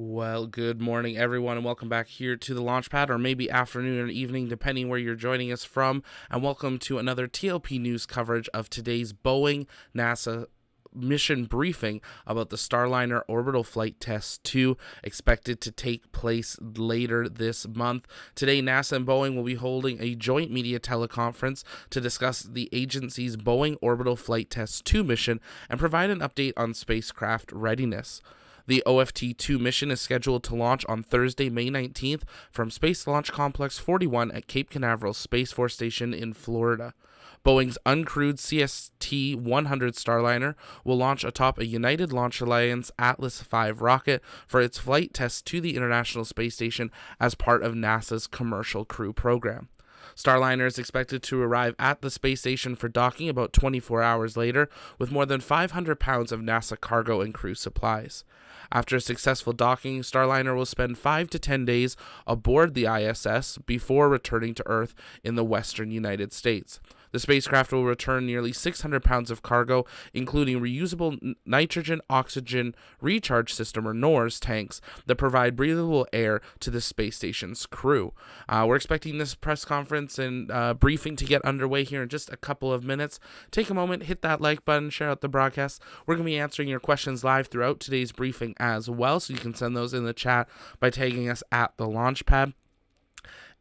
Well, good morning, everyone, and welcome back here to the Launchpad, or maybe afternoon or evening, depending where you're joining us from. And welcome to another TLP news coverage of today's Boeing NASA mission briefing about the Starliner Orbital Flight Test 2, expected to take place later this month. Today, NASA and Boeing will be holding a joint media teleconference to discuss the agency's Boeing Orbital Flight Test 2 mission and provide an update on spacecraft readiness. The OFT-2 mission is scheduled to launch on Thursday, May 19th from Space Launch Complex 41 at Cape Canaveral Space Force Station in Florida. Boeing's uncrewed CST-100 Starliner will launch atop a United Launch Alliance Atlas V rocket for its flight test to the International Space Station as part of NASA's Commercial Crew program. Starliner is expected to arrive at the space station for docking about 24 hours later with more than 500 pounds of NASA cargo and crew supplies. After a successful docking, Starliner will spend 5 to 10 days aboard the ISS before returning to Earth in the western United States. The spacecraft will return nearly 600 pounds of cargo, including reusable nitrogen oxygen recharge system, or NORS, tanks that provide breathable air to the space station's crew. We're expecting this press conference and briefing to get underway here in just a couple of minutes. Take a moment, hit that like button, share out the broadcast. We're going to be answering your questions live throughout today's briefing as well, so you can send those in the chat by tagging us at the Launchpad.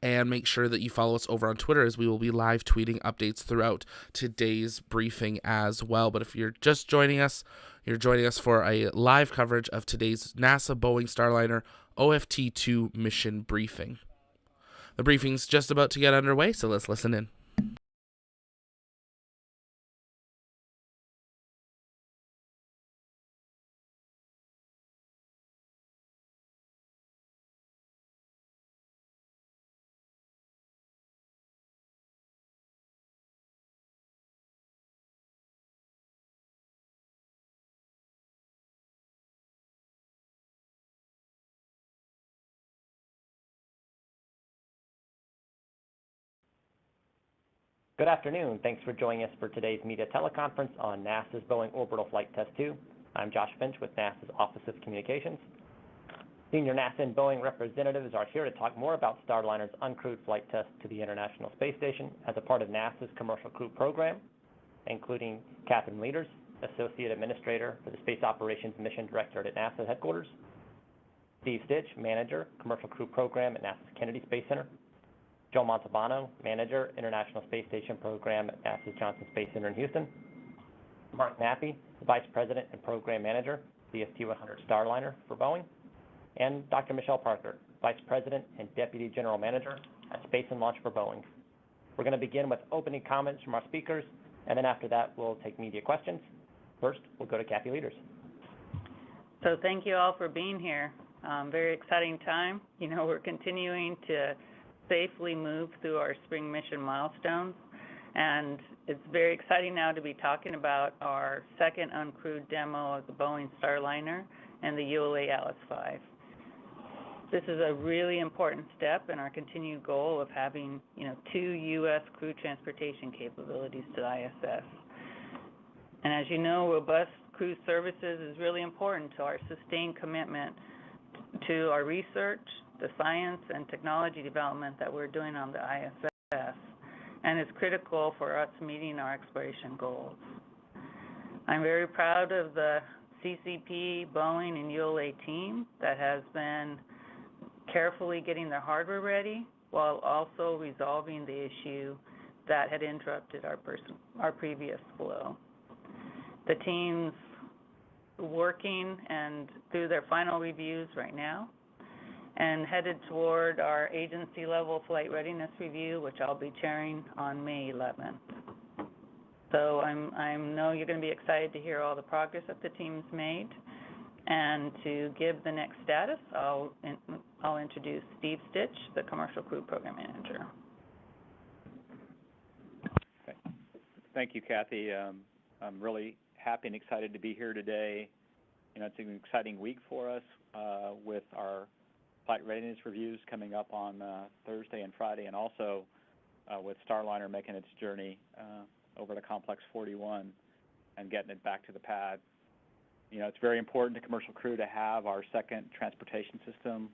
And make sure that you follow us over on Twitter, as we will be live tweeting updates throughout today's briefing as well. But if you're just joining us, you're joining us for a live coverage of today's NASA Boeing Starliner OFT-2 mission briefing. The briefing's just about to get underway, so let's listen in. Good afternoon. Thanks for joining us for today's media teleconference on NASA's Boeing Orbital Flight Test 2. I'm Josh Finch with NASA's Office of Communications. Senior NASA and Boeing representatives are here to talk more about Starliner's uncrewed flight test to the International Space Station as a part of NASA's Commercial Crew program, including Catherine Leaders, Associate Administrator for the Space Operations Mission Directorate at NASA headquarters, Steve Stitch, Manager, Commercial Crew Program at NASA's Kennedy Space Center, Joe Montalbano, Manager, International Space Station Program at NASA's Johnson Space Center in Houston, Mark Nappy, Vice President and Program Manager, CST-100 Starliner for Boeing, and Dr. Michelle Parker, Vice President and Deputy General Manager at Space and Launch for Boeing. We're going to begin with opening comments from our speakers, and then after that, we'll take media questions. First, we'll go to Kathy Leaders. So thank you all for being here. Very exciting time. We're continuing to safely move through our spring mission milestones, and it's very exciting now to be talking about our second uncrewed demo of the Boeing Starliner and the ULA Atlas V. This is a really important step in our continued goal of having, two U.S. crew transportation capabilities to the ISS. And as you know, robust crew services is really important to our sustained commitment to our research, the science and technology development that we're doing on the ISS, and it's critical for us meeting our exploration goals. I'm very proud of the CCP, Boeing, and ULA team that has been carefully getting their hardware ready while also resolving the issue that had interrupted our previous flow. The team's working and through their final reviews right now, and headed toward our agency-level flight readiness review, which I'll be chairing on May 11th. So I know you're going to be excited to hear all the progress that the team's made. And to give the next status, I'll introduce Steve Stitch, the Commercial Crew Program Manager. Okay. Thank you, Kathy. I'm really happy and excited to be here today. It's an exciting week for us with our flight readiness reviews coming up on Thursday and Friday, and also with Starliner making its journey over to Complex 41 and getting it back to the pad. It's very important to commercial crew to have our second transportation system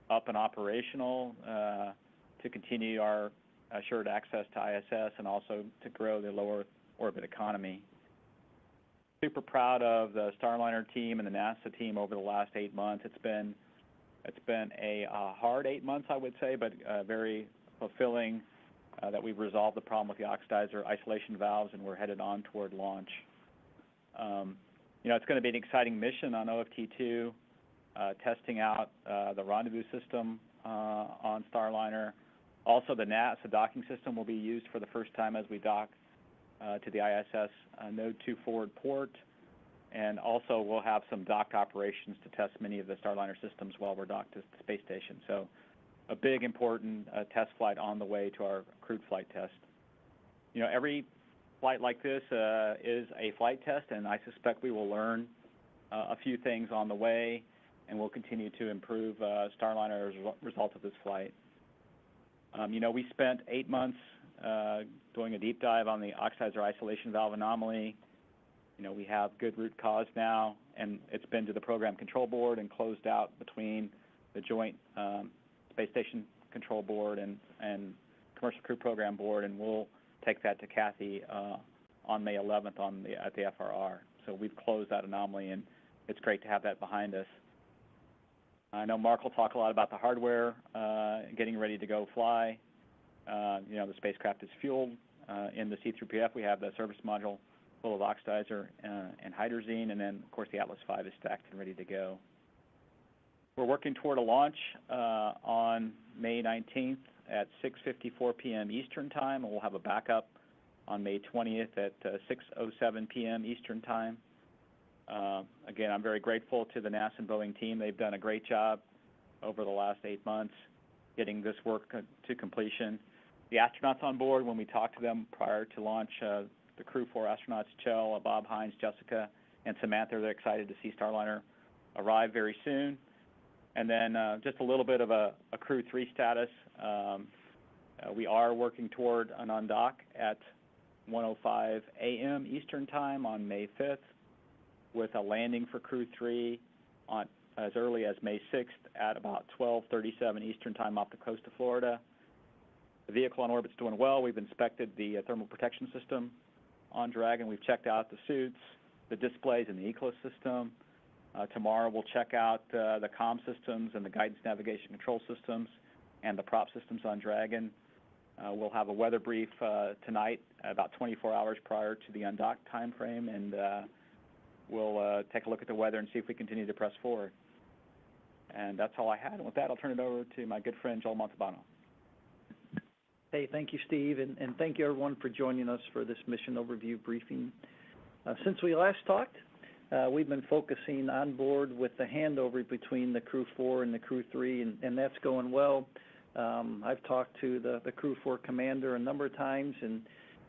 up and operational to continue our assured access to ISS and also to grow the low Earth orbit economy. Super proud of the Starliner team and the NASA team over the last 8 months. It's been a hard 8 months, I would say, but very fulfilling that we've resolved the problem with the oxidizer isolation valves and we're headed on toward launch. It's going to be an exciting mission on OFT-2, testing out the rendezvous system on Starliner. Also, the NASA docking system will be used for the first time as we dock to the ISS Node 2 forward port. And also, we'll have some docked operations to test many of the Starliner systems while we're docked to the space station. So a big, important test flight on the way to our crewed flight test. Every flight like this is a flight test, and I suspect we will learn a few things on the way, and we'll continue to improve Starliner as a result of this flight. We spent 8 months doing a deep dive on the oxidizer isolation valve anomaly. We have good root cause now, and it's been to the program control board and closed out between the joint space station control board and commercial crew program board, and we'll take that to Kathy on May 11th at the FRR. So we've closed that anomaly, and it's great to have that behind us. I know Mark will talk a lot about the hardware, getting ready to go fly. The spacecraft is fueled. In the C3PF, we have the service module full of oxidizer and hydrazine, and then, of course, the Atlas V is stacked and ready to go. We're working toward a launch on May 19th at 6:54 p.m. Eastern Time, and we'll have a backup on May 20th at 6:07 p.m. Eastern Time. Again, I'm very grateful to the NASA and Boeing team. They've done a great job over the last 8 months getting this work to completion. The astronauts on board, when we talked to them prior to launch, the crew 4 astronauts, Chell, Bob, Hines, Jessica, and Samantha, they're excited to see Starliner arrive very soon. And then just a little bit of a Crew 3 status. We are working toward an undock at 1:05 a.m. Eastern Time on May 5th, with a landing for Crew 3 on as early as May 6th at about 12:37 Eastern Time off the coast of Florida. The vehicle on orbit's doing well. We've inspected the thermal protection system on Dragon. We've checked out the suits, the displays, and the ECLS system. Tomorrow we'll check out the comm systems and the guidance navigation control systems and the prop systems on Dragon. We'll have a weather brief tonight, about 24 hours prior to the undock time frame, and we'll take a look at the weather and see if we continue to press forward. And that's all I had. And with that, I'll turn it over to my good friend, Joel Montalbano. Hey, thank you, Steve, and thank you, everyone, for joining us for this mission overview briefing. Since we last talked, we've been focusing on board with the handover between the Crew 4 and the Crew 3, and that's going well. I've talked to the Crew 4 commander a number of times,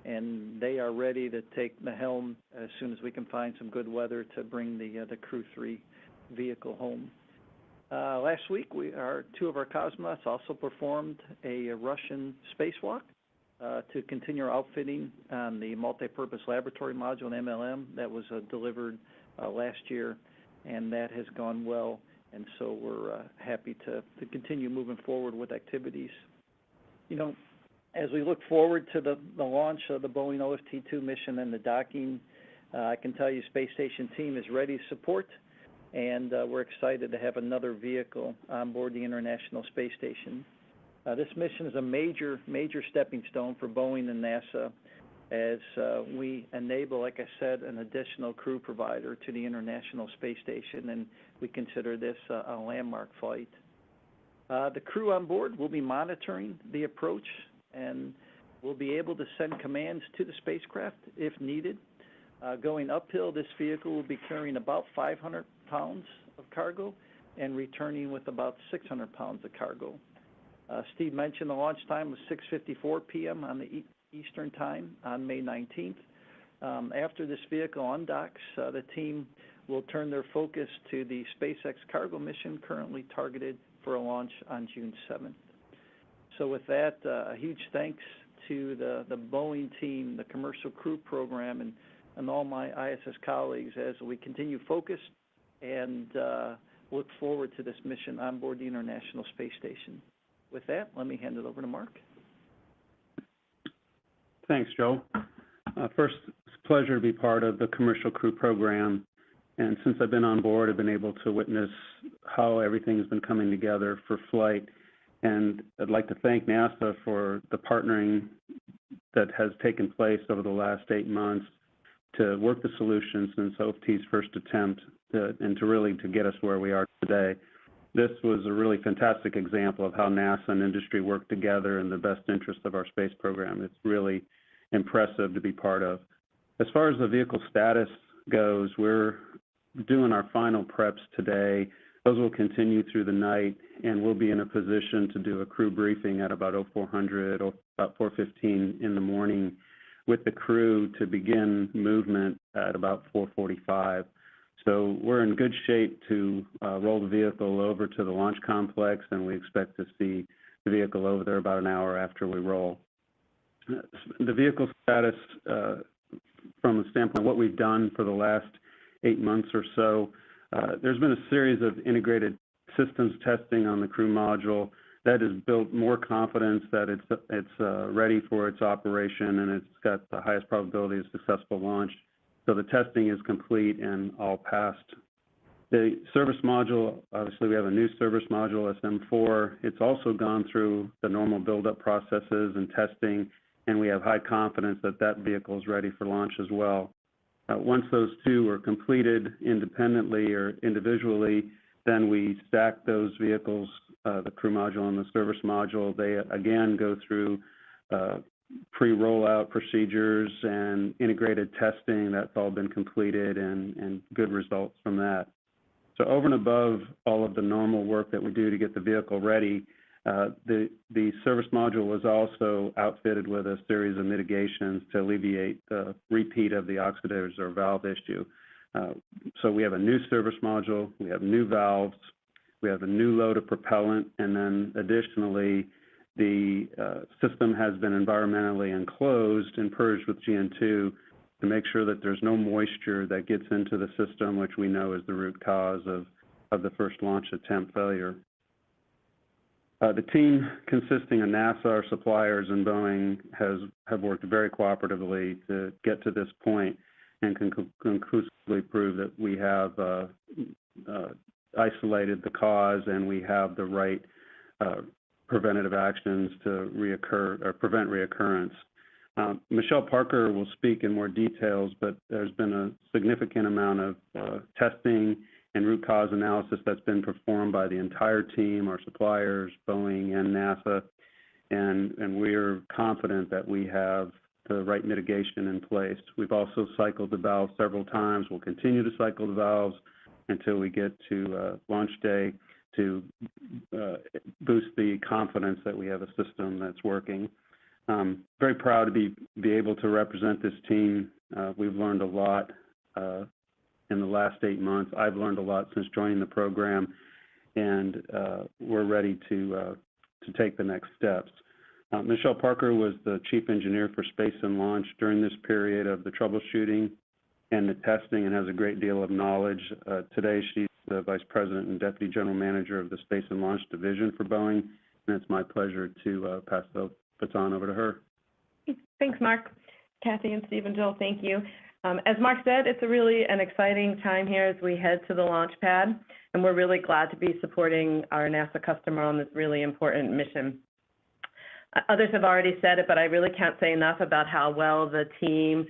and they are ready to take the helm as soon as we can find some good weather to bring the Crew 3 vehicle home. Last week, two of our cosmonauts also performed a Russian spacewalk to continue our outfitting on the multi-purpose laboratory module, MLM, that was delivered last year, and that has gone well. And so we're happy to continue moving forward with activities. As we look forward to the launch of the Boeing OFT-2 mission and the docking, I can tell you Space Station team is ready to support, and we're excited to have another vehicle on board the International Space Station. This mission is a major stepping stone for Boeing and NASA as we enable, like I said, an additional crew provider to the International Space Station, and we consider this a landmark flight. The crew on board will be monitoring the approach, and we'll be able to send commands to the spacecraft if needed. Going uphill, this vehicle will be carrying about 500 pounds of cargo and returning with about 600 pounds of cargo. Steve mentioned the launch time was 6:54 p.m. on the Eastern Time on May 19th. After this vehicle undocks, the team will turn their focus to the SpaceX cargo mission currently targeted for a launch on June 7th. So with that, a huge thanks to the Boeing team, the commercial crew program, and all my ISS colleagues as we continue focused and look forward to this mission on board the International Space Station. With that, let me hand it over to Mark. Thanks, Joe. First, it's a pleasure to be part of the Commercial Crew Program. And since I've been on board, I've been able to witness how everything's been coming together for flight. And I'd like to thank NASA for the partnering that has taken place over the last 8 months to work the solution since OFT's first attempt and to really to get us where we are today. This was a really fantastic example of how NASA and industry work together in the best interest of our space program. It's really impressive to be part of. As far as the vehicle status goes, we're doing our final preps today. Those will continue through the night, and we'll be in a position to do a crew briefing at about 0400 or about 4:15 in the morning with the crew to begin movement at about 4:45. So we're in good shape to roll the vehicle over to the launch complex, and we expect to see the vehicle over there about an hour after we roll. The vehicle status, from the standpoint of what we've done for the last 8 months or so, there's been a series of integrated systems testing on the crew module that has built more confidence that it's ready for its operation, and it's got the highest probability of successful launch. So the testing is complete and all passed. The service module, obviously we have a new service module, SM4. It's also gone through the normal build-up processes and testing, and we have high confidence that that vehicle is ready for launch as well. Once those two are completed independently or individually, then we stack those vehicles, the crew module and the service module. They again go through pre-rollout procedures and integrated testing. That's all been completed and good results from that. So over and above all of the normal work that we do to get the vehicle ready, the service module was also outfitted with a series of mitigations to alleviate the repeat of the oxidators or valve issue. So we have a new service module, we have new valves, we have a new load of propellant, and then additionally, the system has been environmentally enclosed and purged with GN2 to make sure that there's no moisture that gets into the system, which we know is the root cause of the first launch attempt failure. The team consisting of NASA, our suppliers, and Boeing have worked very cooperatively to get to this point and can conclusively prove that we have isolated the cause and we have the right preventative actions to prevent reoccurrence. Michelle Parker will speak in more details, but there's been a significant amount of testing and root cause analysis that's been performed by the entire team, our suppliers, Boeing and NASA, and we're confident that we have the right mitigation in place. We've also cycled the valves several times. We'll continue to cycle the valves until we get to launch day to boost the confidence that we have a system that's working. Very proud to be able to represent this team. We've learned a lot in the last 8 months. I've learned a lot since joining the program, and we're ready to take the next steps. Michelle Parker was the chief engineer for Space and Launch during this period of the troubleshooting and the testing and has a great deal of knowledge. Today, she's the vice president and deputy general manager of the Space and Launch division for Boeing, and it's my pleasure to pass the baton over to her. Thanks, Mark. Kathy and Steve and Joel, thank you. As Mark said, it's really an exciting time here as we head to the launch pad, and we're really glad to be supporting our NASA customer on this really important mission. Others have already said it, but I really can't say enough about how well the team,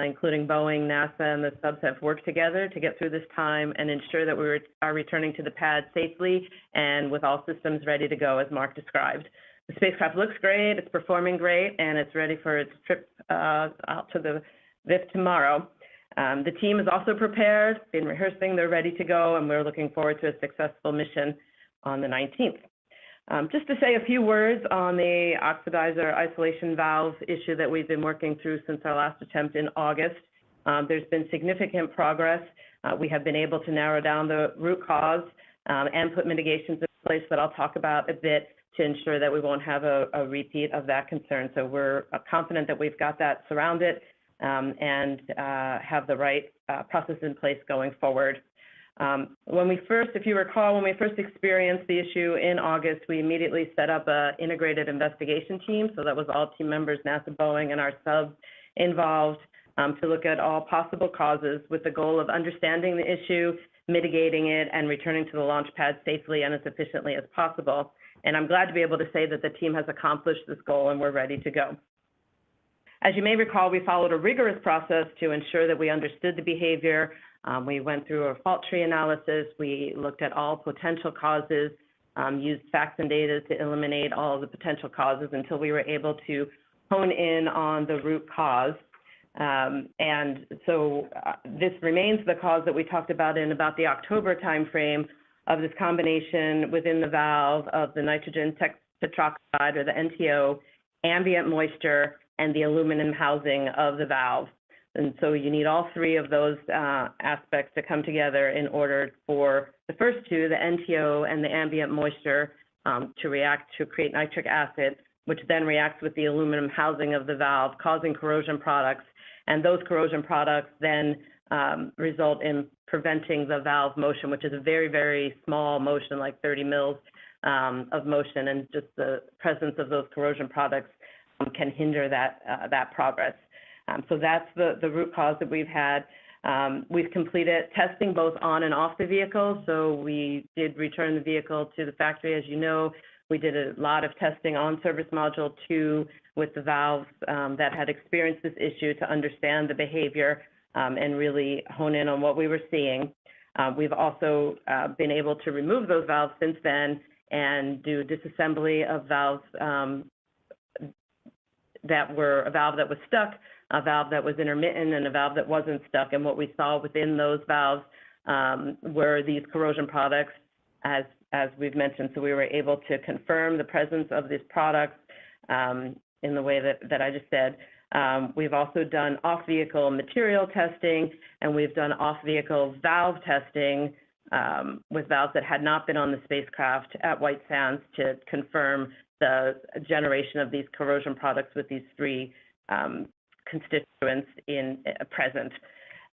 including Boeing, NASA, and the subs have worked together to get through this time and ensure that we are returning to the pad safely and with all systems ready to go, as Mark described. The spacecraft looks great, it's performing great, and it's ready for its trip out to the VIF tomorrow. The team is also prepared, been rehearsing, they're ready to go, and we're looking forward to a successful mission on the 19th. Just to say a few words on the oxidizer isolation valve issue that we've been working through since our last attempt in August. There's been significant progress. We have been able to narrow down the root cause and put mitigations in place that I'll talk about a bit to ensure that we won't have a repeat of that concern. So we're confident that we've got that surrounded and have the right process in place going forward. When we first, if you recall, when we first experienced the issue in August, we immediately set up an integrated investigation team. So that was all team members, NASA, Boeing, and our subs involved to look at all possible causes with the goal of understanding the issue, mitigating it, and returning to the launch pad safely and as efficiently as possible. And I'm glad to be able to say that the team has accomplished this goal and we're ready to go. As you may recall, we followed a rigorous process to ensure that we understood the behavior. We went through a fault tree analysis. We looked at all potential causes, used facts and data to eliminate all of the potential causes until we were able to hone in on the root cause. And so this remains the cause that we talked about in about the October timeframe of this combination within the valve of the nitrogen tetroxide, or the NTO, ambient moisture, and the aluminum housing of the valve. And so you need all three of those aspects to come together in order for the first two, the NTO and the ambient moisture, to react to create nitric acid, which then reacts with the aluminum housing of the valve, causing corrosion products. And those corrosion products then result in preventing the valve motion, which is a very, very small motion, like 30 mils of motion, and just the presence of those corrosion products can hinder that progress. So that's the root cause that we've had. We've completed testing both on and off the vehicle. So we did return the vehicle to the factory. As you know, we did a lot of testing on Service Module 2 with the valves that had experienced this issue to understand the behavior and really hone in on what we were seeing. We've also been able to remove those valves since then and do disassembly of valves that were a valve that was stuck, a valve that was intermittent, and a valve that wasn't stuck. And what we saw within those valves were these corrosion products, as we've mentioned. So we were able to confirm the presence of these products in the way that I just said. We've also done off-vehicle material testing, and we've done off-vehicle valve testing with valves that had not been on the spacecraft at White Sands to confirm the generation of these corrosion products with these three constituents present.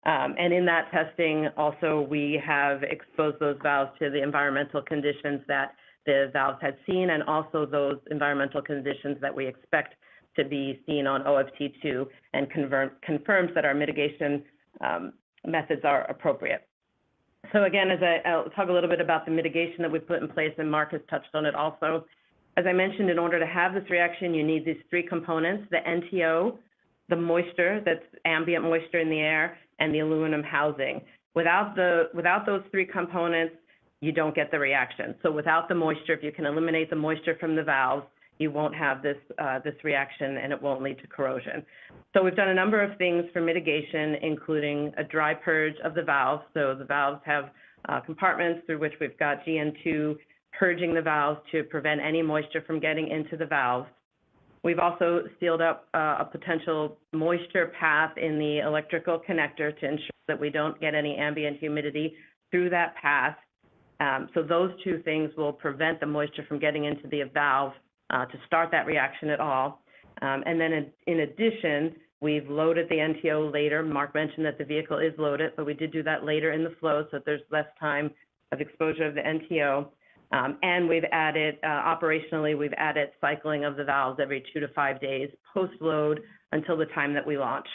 And in that testing, also, we have exposed those valves to the environmental conditions that the valves had seen, and also those environmental conditions that we expect to be seen on OFT-2, and confirms that our mitigation methods are appropriate. So again, I'll talk a little bit about the mitigation that we put in place, and Mark has touched on it also. As I mentioned, in order to have this reaction, you need these three components: the NTO, the moisture, that's ambient moisture in the air, and the aluminum housing. Without those three components, you don't get the reaction. So without the moisture, if you can eliminate the moisture from the valves, you won't have this reaction, and it won't lead to corrosion. So we've done a number of things for mitigation, including a dry purge of the valves. So the valves have compartments through which we've got GN2 purging the valves to prevent any moisture from getting into the valves. We've also sealed up a potential moisture path in the electrical connector to ensure that we don't get any ambient humidity through that path. So those two things will prevent the moisture from getting into the valve to start that reaction at all. And then in addition, we've loaded the NTO later. Mark mentioned that the vehicle is loaded, but we did do that later in the flow so that there's less time of exposure of the NTO. And we've added, operationally, we've added cycling of the valves every 2 to 5 days post-load until the time that we launch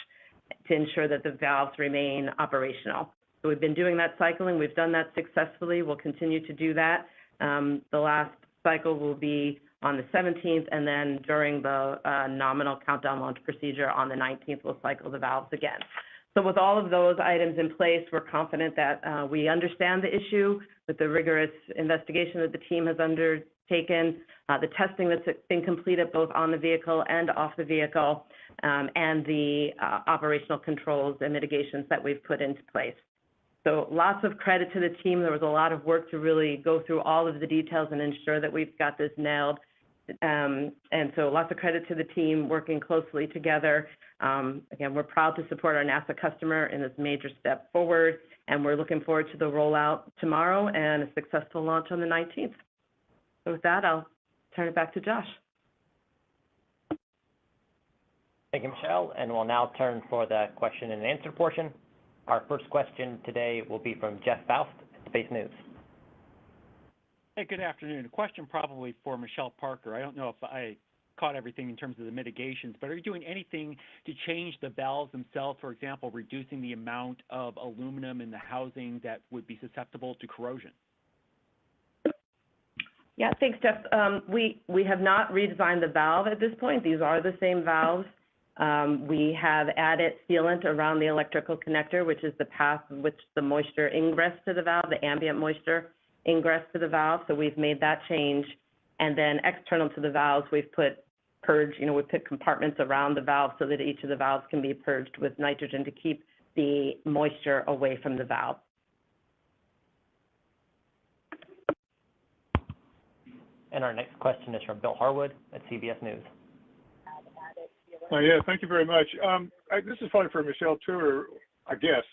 to ensure that the valves remain operational. So we've been doing that cycling. We've done that successfully. We'll continue to do that. The last cycle will be on the 17th, and then during the nominal countdown launch procedure on the 19th, we'll cycle the valves again. So with all of those items in place, we're confident that we understand the issue with the rigorous investigation that the team has undertaken, the testing that's been completed both on the vehicle and off the vehicle, and the operational controls and mitigations that we've put into place. So lots of credit to the team. There was a lot of work to really go through all of the details and ensure that we've got this nailed. And so lots of credit to the team working closely together. Again, we're proud to support our NASA customer in this major step forward, and we're looking forward to the rollout tomorrow and a successful launch on the 19th. So with that, I'll turn it back to Josh. Thank you, Michelle. And we'll now turn for the question and answer portion. Our first question today will be from Jeff Faust. Space News. Hey, good afternoon. A question probably for Michelle Parker. I don't know if I caught everything in terms of the mitigations, but are you doing anything to change the valves themselves, for example, reducing the amount of aluminum in the housing that would be susceptible to corrosion? Yeah, thanks, Jeff. We have not redesigned the valve at this point. These are the same valves. We have added sealant around the electrical connector, which is the path in which the moisture ingress to the valve, the ambient moisture ingress to the valve. So we've made that change. And then external to the valves, we've put we've put compartments around the valve so that each of the valves can be purged with nitrogen to keep the moisture away from the valve. And our next question is from Bill Harwood at CBS News. Yeah, thank you very much. This is probably for Michelle too, I guess.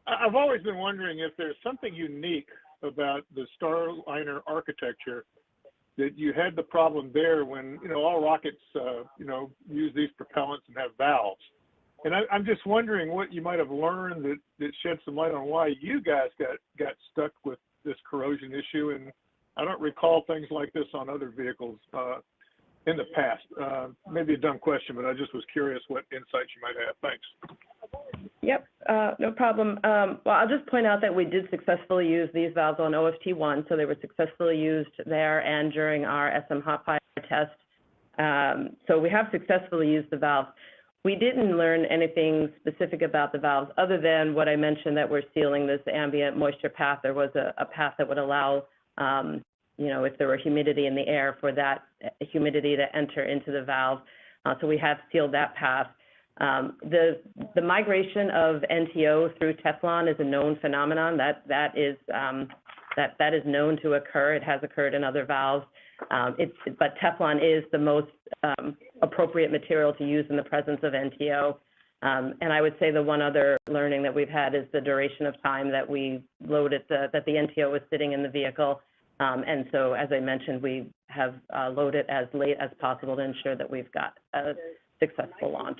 I've always been wondering if there's something unique about the Starliner architecture that you had the problem there when, all rockets, use these propellants and have valves. And I'm just wondering what you might have learned that shed some light on why you guys got stuck with this corrosion issue. And I don't recall things like this on other vehicles in the past. Maybe a dumb question, but I just was curious what insights you might have. Thanks. Yep, no problem. Well, I'll just point out that we did successfully use these valves on OFT-1, so they were successfully used there and during our SM hot fire test. So we have successfully used the valves. We didn't learn anything specific about the valves other than what I mentioned, that we're sealing this ambient moisture path. There was a path that would allow, if there were humidity in the air, for that humidity to enter into the valve. So we have sealed that path. The migration of NTO through Teflon is a known phenomenon. That is known to occur. It has occurred in other valves. But Teflon is the most appropriate material to use in the presence of NTO. And I would say the one other learning that we've had is the duration of time that we loaded that the NTO was sitting in the vehicle. And so, as I mentioned, we have loaded as late as possible to ensure that we've got a successful launch.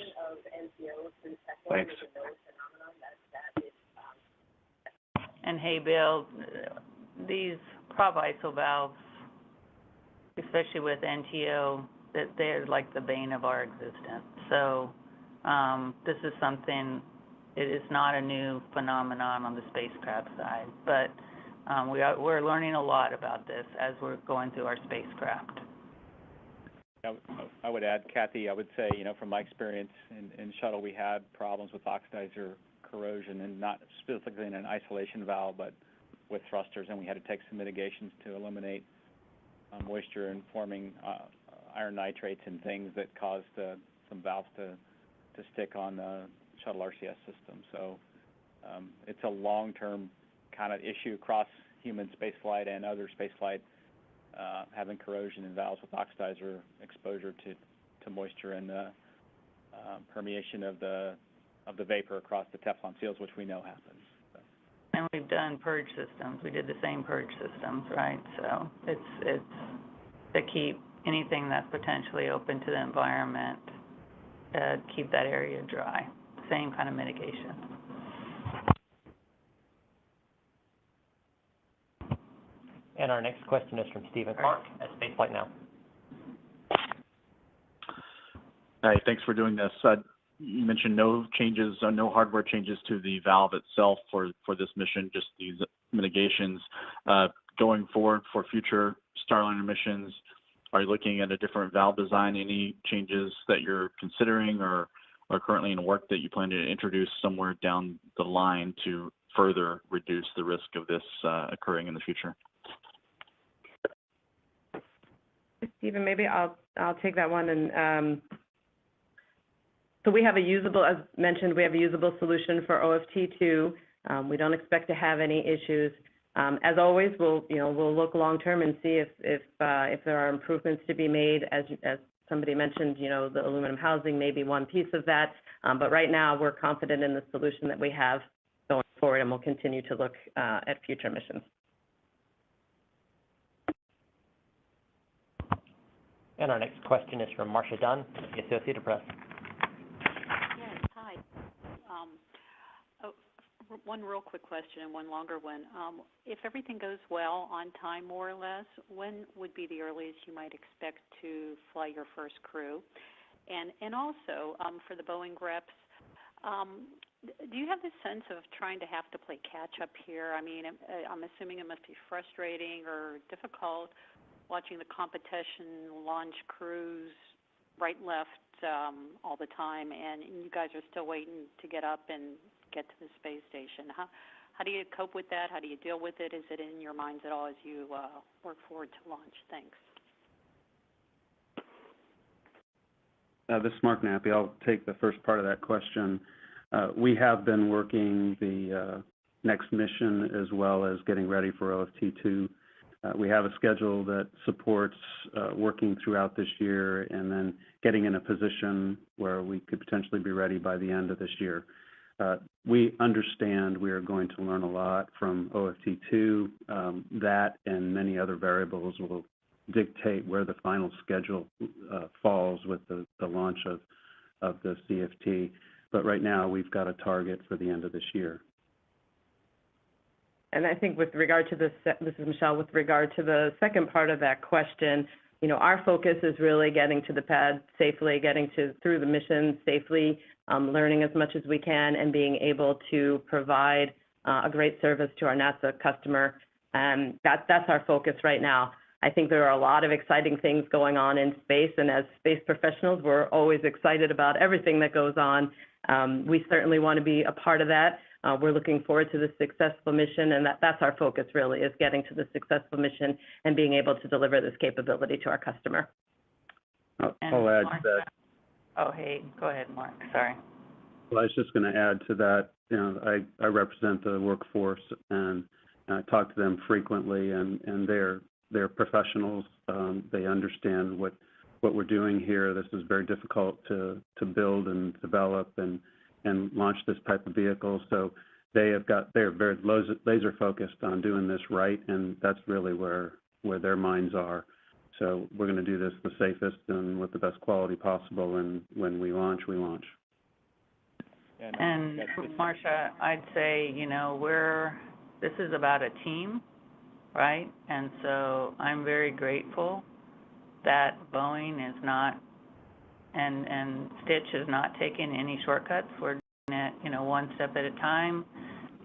Thanks. And hey, Bill, these prop ISO valves, especially with NTO, that they're like the bane of our existence. So this is something, it is not a new phenomenon on the spacecraft side, but we're learning a lot about this as we're going through our spacecraft. I would add, Kathy, I would say, from my experience in shuttle, we had problems with oxidizer corrosion, and not specifically in an isolation valve, but with thrusters, and we had to take some mitigations to eliminate moisture and forming iron nitrates and things that caused some valves to stick on the shuttle RCS system. So it's a long-term kind of issue across human spaceflight and other spaceflight, having corrosion in valves with oxidizer exposure to moisture and permeation of the vapor across the Teflon seals, which we know happens. So. And we've done purge systems. We did the same purge systems, right? So it's to keep anything that's potentially open to the environment, keep that area dry. Same kind of mitigation. And our next question is from Stephen Clark at Spaceflight Now. Hi, thanks for doing this. You mentioned no changes, no hardware changes to the valve itself for this mission, just these mitigations. Going forward for future Starliner missions, are you looking at a different valve design? Any changes that you're considering or are currently in work that you plan to introduce somewhere down the line to further reduce the risk of this occurring in the future? Stephen, maybe I'll take that one. And so we have a usable, as mentioned, we have a usable solution for OFT-2. We don't expect to have any issues. As always, we'll look long term and see if there are improvements to be made. As somebody mentioned, the aluminum housing may be one piece of that. But right now, we're confident in the solution that we have going forward, and we'll continue to look at future missions. And our next question is from Marcia Dunn, the Associated Press. Yes, hi. one real quick question and one longer one. If everything goes well on time, more or less, when would be the earliest you might expect to fly your first crew? And also, for the Boeing reps, do you have this sense of trying to have to play catch-up here? I mean, I'm assuming it must be frustrating or difficult watching the competition launch crews right and left all the time, and you guys are still waiting to get up and get to the space station. How do you cope with that? How do you deal with it? Is it in your minds at all as you work forward to launch? Thanks. This is Mark Nappy. I'll take the first part of that question. We have been working the next mission as well as getting ready for OFT-2. We have a schedule that supports working throughout this year and then getting in a position where we could potentially be ready by the end of this year. We understand we are going to learn a lot from OFT-2. That and many other variables will dictate where the final schedule falls with the launch of the CFT. But right now, we've got a target for the end of this year. And I think with regard to this is Michelle, with regard to the second part of that question, you know, our focus is really getting to the pad safely, getting through the mission safely, learning as much as we can, and being able to provide a great service to our NASA customer. And that's our focus right now. I think there are a lot of exciting things going on in space, and as space professionals, we're always excited about everything that goes on. We certainly want to be a part of that. We're looking forward to the successful mission, and that's our focus really, is getting to the successful mission and being able to deliver this capability to our customer. I'll add to that. Oh, hey, go ahead, Mark. Sorry. Well, I was just going to add to that. You know, I represent the workforce, and I talk to them frequently, and they're professionals. They understand what we're doing here. This is very difficult to build and develop and launch this type of vehicle. So they're very laser focused on doing this right, and that's really where their minds are. So we're going to do this the safest and with the best quality possible, and when we launch, we launch. And Marcia, I'd say, you know, this is about a team, right? And so I'm very grateful that Boeing is not, and Stitch is not taking any shortcuts. We're doing it, you know, one step at a time,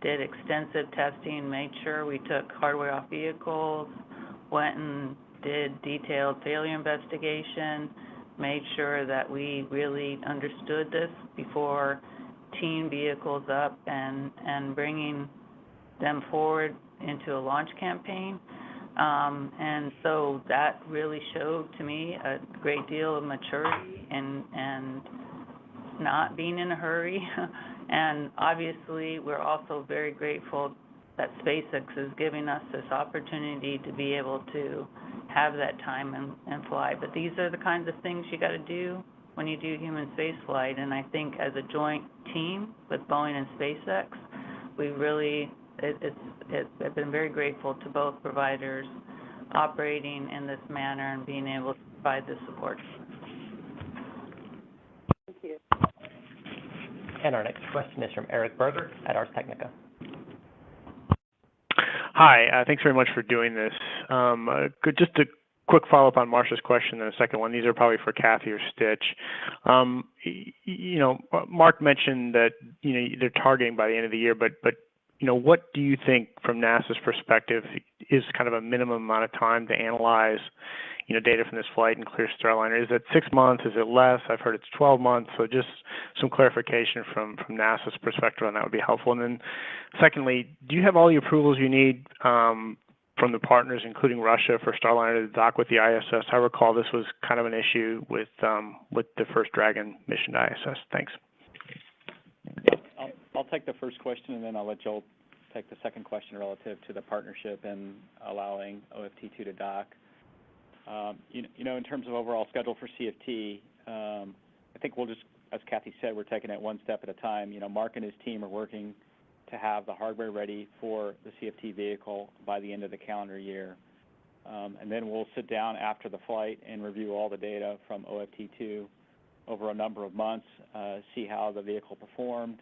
did extensive testing, made sure we took hardware off vehicles, went and did detailed failure investigation, made sure that we really understood this before teeing vehicles up and bringing them forward into a launch campaign. And so that really showed to me a great deal of maturity and not being in a hurry. And obviously, we're also very grateful that SpaceX is giving us this opportunity to be able to have that time and fly. But these are the kinds of things you got to do when you do human space flight. And I think as a joint team with Boeing and SpaceX, we really, I've been very grateful to both providers operating in this manner and being able to provide this support. Thank you. And our next question is from Eric Berger at Ars Technica. Hi, thanks very much for doing this. Just a quick follow-up on Marcia's question and a second one. These are probably for Kathy or Stitch. You know, Mark mentioned that, you know, they're targeting by the end of the year, but you know, what do you think from NASA's perspective is kind of a minimum amount of time to analyze, you know, data from this flight and clear Starliner? Is it 6 months? Is it less? I've heard it's 12 months. So just some clarification from NASA's perspective on that would be helpful. And then secondly, do you have all the approvals you need from the partners, including Russia, for Starliner to dock with the ISS? I recall this was kind of an issue with the first Dragon mission to ISS. Thanks. I'll take the first question, and then I'll let Joel take the second question relative to the partnership and allowing OFT-2 to dock. You know, in terms of overall schedule for CFT, I think we'll just, as Kathy said, we're taking it one step at a time. You know, Mark and his team are working to have the hardware ready for the CFT vehicle by the end of the calendar year. And then we'll sit down after the flight and review all the data from OFT-2 over a number of months, see how the vehicle performed,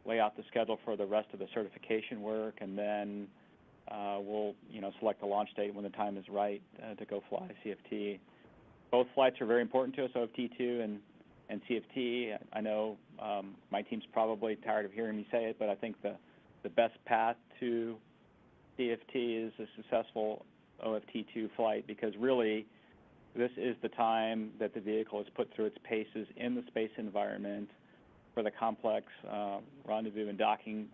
lay out the schedule for the rest of the certification work, and then we'll select a launch date when the time is right to go fly CFT. Both flights are very important to us, OFT-2 and CFT. I know my team's probably tired of hearing me say it, but I think the best path to CFT is a successful OFT-2 flight, because really this is the time that the vehicle is put through its paces in the space environment for the complex rendezvous and docking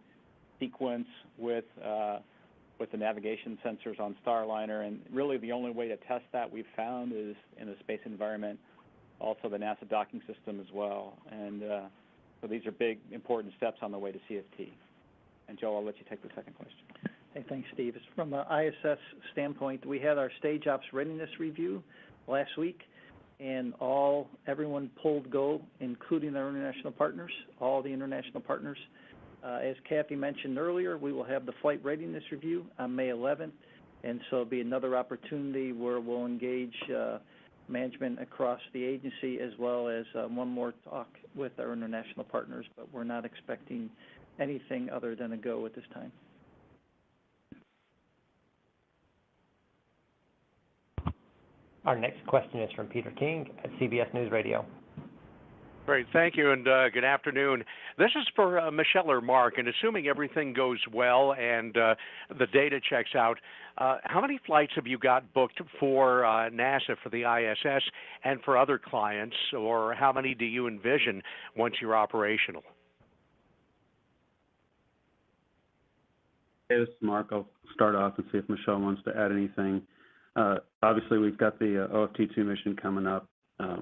sequence with the navigation sensors on Starliner. And really the only way to test that we've found is in the space environment, also the NASA docking system as well. And so these are big, important steps on the way to CFT. And Joe, I'll let you take the second question. Hey, thanks, Steve. From an ISS standpoint, we had our stage ops readiness review last week, and everyone pulled go, including our international partners, all the international partners. As Kathy mentioned earlier, we will have the flight readiness review on May 11th, and so it'll be another opportunity where we'll engage management across the agency, as well as one more talk with our international partners, but we're not expecting anything other than a go at this time. Our next question is from Peter King at CBS News Radio. Great, thank you, and good afternoon. This is for Michelle or Mark, and assuming everything goes well and the data checks out, how many flights have you got booked for NASA, for the ISS, and for other clients, or how many do you envision once you're operational? Hey, this is Mark. I'll start off and see if Michelle wants to add anything. Obviously, we've got the OFT-2 mission coming up.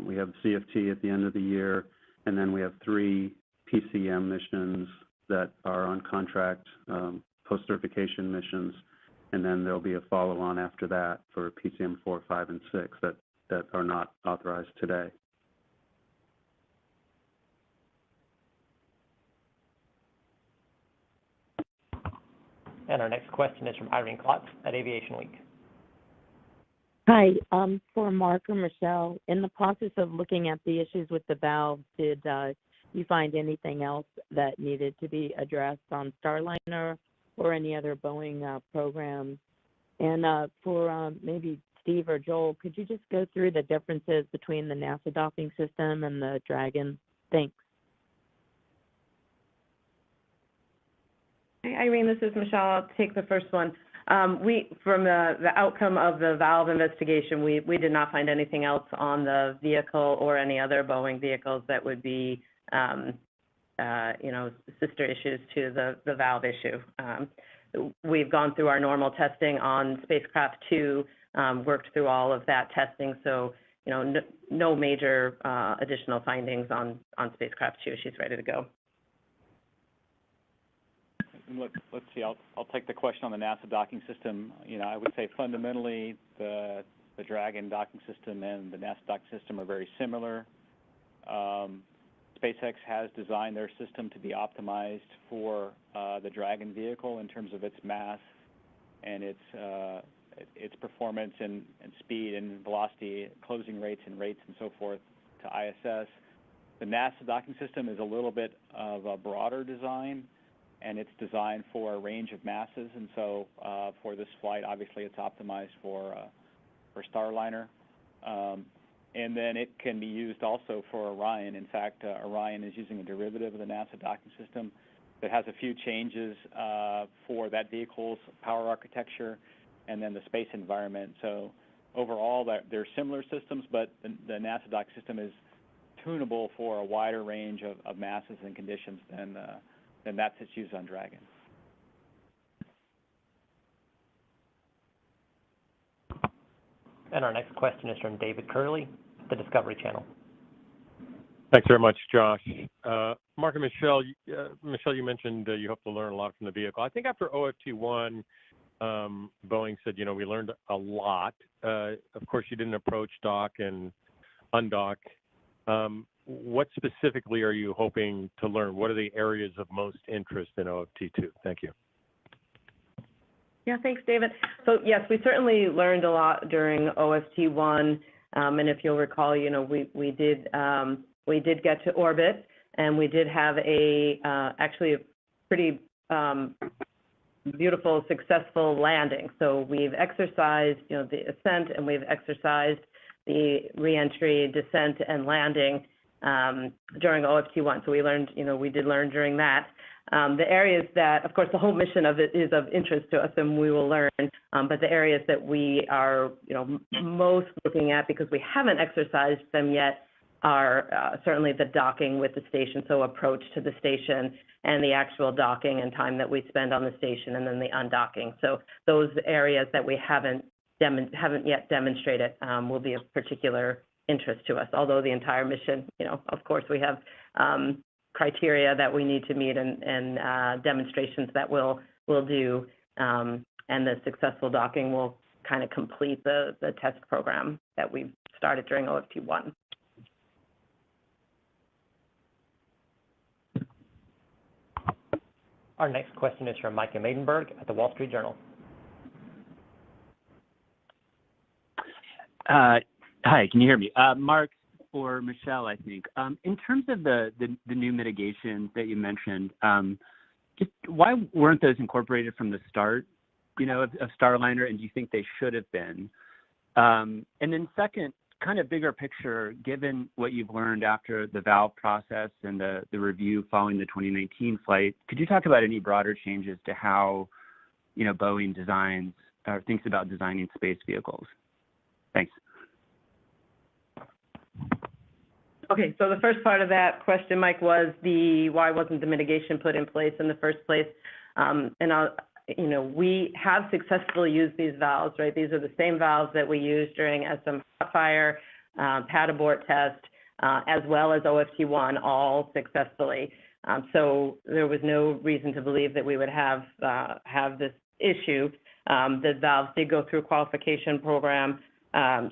We have CFT at the end of the year, and then we have 3 PCM missions that are on contract, post-certification missions, and then there'll be a follow-on after that for PCM 4, 5, and 6 that are not authorized today. And our next question is from Irene Klotz at Aviation Week. Hi, for Mark or Michelle, in the process of looking at the issues with the valve, did you find anything else that needed to be addressed on Starliner or any other Boeing programs? And for maybe Steve or Joel, could you just go through the differences between the NASA docking system and the Dragon? Thanks. Hi, Irene, this is Michelle. I'll take the first one. From the outcome of the valve investigation, we did not find anything else on the vehicle or any other Boeing vehicles that would be, sister issues to the valve issue. We've gone through our normal testing on spacecraft 2, worked through all of that testing, so no major additional findings on spacecraft 2. She's ready to go. Let's see. I'll take the question on the NASA docking system. I would say fundamentally the Dragon docking system and the NASA docking system are very similar. SpaceX has designed their system to be optimized for the Dragon vehicle in terms of its mass and its performance and speed and velocity, closing rates and so forth to ISS. The NASA docking system is a little bit of a broader design, and it's designed for a range of masses, and so for this flight, obviously, it's optimized for Starliner. And then it can be used also for Orion. In fact, Orion is using a derivative of the NASA docking system that has a few changes for that vehicle's power architecture and then the space environment. So overall, they're similar systems, but the NASA docking system is tunable for a wider range of masses and conditions than that's used on Dragon. And our next question is from David Curley, the Discovery Channel. Thanks very much, Josh. Mark and Michelle, you mentioned you hope to learn a lot from the vehicle. I think after OFT-1, Boeing said, we learned a lot. Of course, you didn't approach dock and undock. What specifically are you hoping to learn? What are the areas of most interest in OFT-2? Thank you. Yeah, thanks, David. So yes, we certainly learned a lot during OFT-1, and if you'll recall, we did get to orbit, and we did have actually pretty beautiful, successful landing. So we've exercised, the ascent, and we've exercised the reentry, descent, and landing during OFT-1. So we learned, we did learn during that. The areas that, of course, the whole mission of it is of interest to us, and we will learn. But the areas that we are, most looking at, because we haven't exercised them yet, are certainly the docking with the station, so approach to the station and the actual docking and time that we spend on the station, and then the undocking. So those areas that we haven't yet demonstrated will be of particular interest to us. Although the entire mission, of course, we have criteria that we need to meet and demonstrations that we'll do, and the successful docking will kind of complete the test program that we've started during OFT-1. Our next question is from Micah Maidenberg at the Wall Street Journal. Hi, can you hear me? Mark, or Michelle, I think. In terms of the new mitigations that you mentioned, just why weren't those incorporated from the start, of Starliner, and do you think they should have been? And then second, kind of bigger picture, given what you've learned after the valve process and the review following the 2019 flight, could you talk about any broader changes to how, Boeing designs or thinks about designing space vehicles? Thanks. Okay, so the first part of that question, Mike, was why wasn't the mitigation put in place in the first place? We have successfully used these valves, right? These are the same valves that we used during SM hot fire, pad abort test, as well as OFT-1, all successfully. So there was no reason to believe that we would have this issue. The valves did go through a qualification program.